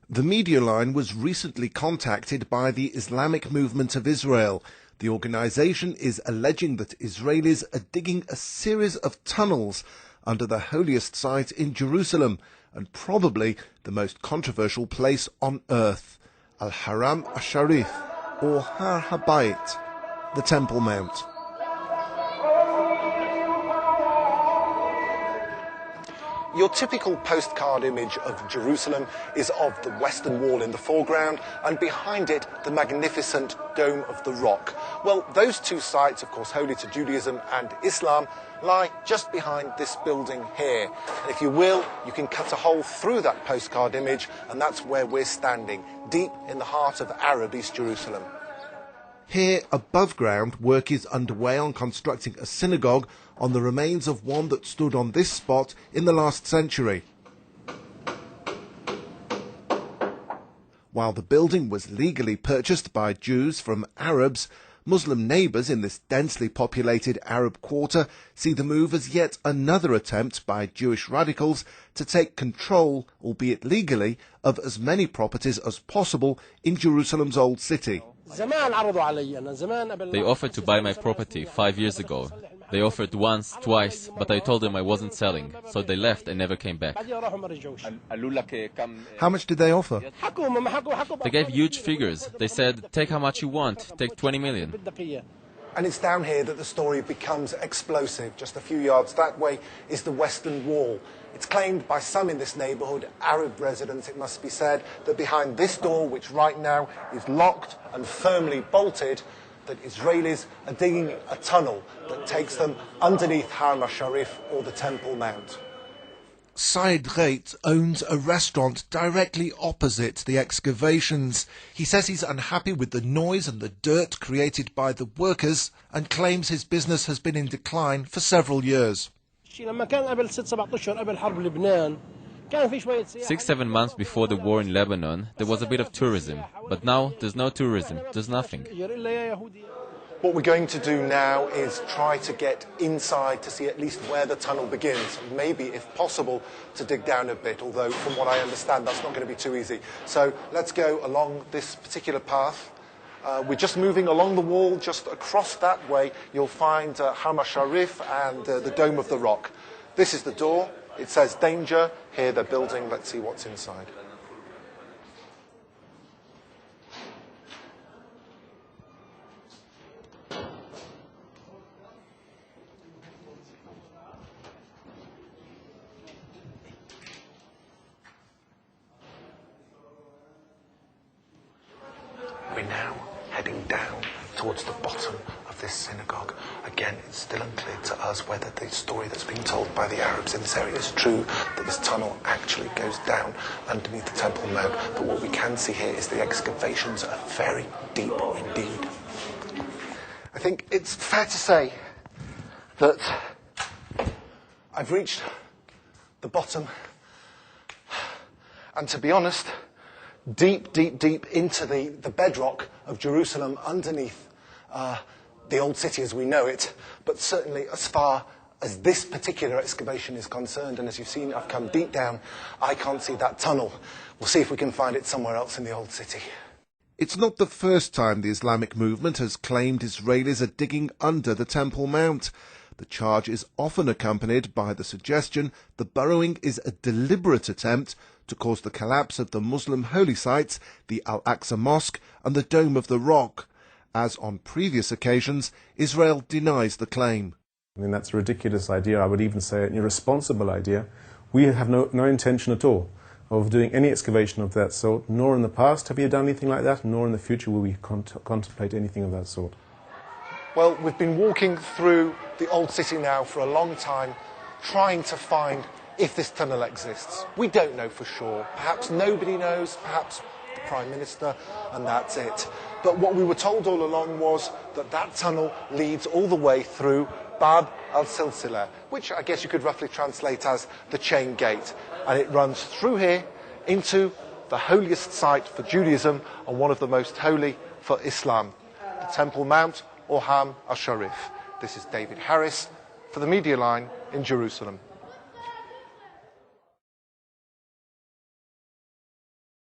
The media line was recently contacted by the Islamic Movement of Israel. The organization is alleging that Israelis are digging a series of tunnels under the holiest site in Jerusalem, and probably the most controversial place on earth, Al-Haram Al-Sharif, or Har Habayit, the Temple Mount. Your typical postcard image of Jerusalem is of the Western Wall in the foreground, and behind it the magnificent Dome of the Rock. Well, those two sites, of course holy to Judaism and Islam, lie just behind this building here. And if you will, you can cut a hole through that postcard image, and that's where we're standing, deep in the heart of Arab East Jerusalem. Here, above ground, work is underway on constructing a synagogue on the remains of one that stood on this spot in the last century. While the building was legally purchased by Jews from Arabs, Muslim neighbours in this densely populated Arab quarter see the move as yet another attempt by Jewish radicals to take control, albeit legally, of as many properties as possible in Jerusalem's old city. They offered to buy my property 5 years ago. They offered once, twice, but I told them I wasn't selling, so they left and never came back. How much did they offer? They gave huge figures. They said, take how much you want, take 20 million. And it's down here that the story becomes explosive. Just a few yards that way is the Western Wall. It's claimed by some in this neighbourhood, Arab residents it must be said, that behind this door, which right now is locked and firmly bolted, that Israelis are digging a tunnel that takes them underneath Haram al-Sharif, or the Temple Mount. Said Reit owns a restaurant directly opposite the excavations. He says he's unhappy with the noise and the dirt created by the workers and claims his business has been in decline for several years. 6-7 months before the war in Lebanon, there was a bit of tourism. But now, there's no tourism. There's nothing. What we're going to do now is try to get inside to see at least where the tunnel begins. Maybe, if possible, to dig down a bit, although from what I understand, that's not going to be too easy. So let's go along this particular path. We're just moving along the wall. Just across that way, you'll find Haram al-Sharif and the Dome of the Rock. This is the door. It says danger. Here they're building. Let's see what's inside. We're now heading down towards the bottom of this synagogue. Again, it's still unclear to us whether the story that's being told by the Arabs in this area is true, that this tunnel actually goes down underneath the Temple Mount. But what we can see here is the excavations are very deep indeed. I think it's fair to say that I've reached the bottom, and to be honest, deep, deep, deep into the bedrock of Jerusalem underneath the old city as we know it, but certainly as far as this particular excavation is concerned, and as you've seen, I've come deep down, I can't see that tunnel. We'll see if we can find it somewhere else in the old city. It's not the first time the Islamic movement has claimed Israelis are digging under the Temple Mount. The charge is often accompanied by the suggestion the burrowing is a deliberate attempt to cause the collapse of the Muslim holy sites, the Al-Aqsa Mosque and the Dome of the Rock. As on previous occasions, Israel denies the claim. I mean, that's a ridiculous idea. I would even say an irresponsible idea. We have no intention at all of doing any excavation of that sort, nor in the past have we done anything like that, nor in the future will we contemplate anything of that sort. Well, we've been walking through the old city now for a long time, trying to find if this tunnel exists. We don't know for sure. Perhaps nobody knows, perhaps the Prime Minister, and that's it. But what we were told all along was that that tunnel leads all the way through Bab al-Silsila, which I guess you could roughly translate as the chain gate. And it runs through here into the holiest site for Judaism and one of the most holy for Islam, the Temple Mount or Haram al-Sharif. This is David Harris for the Media Line in Jerusalem.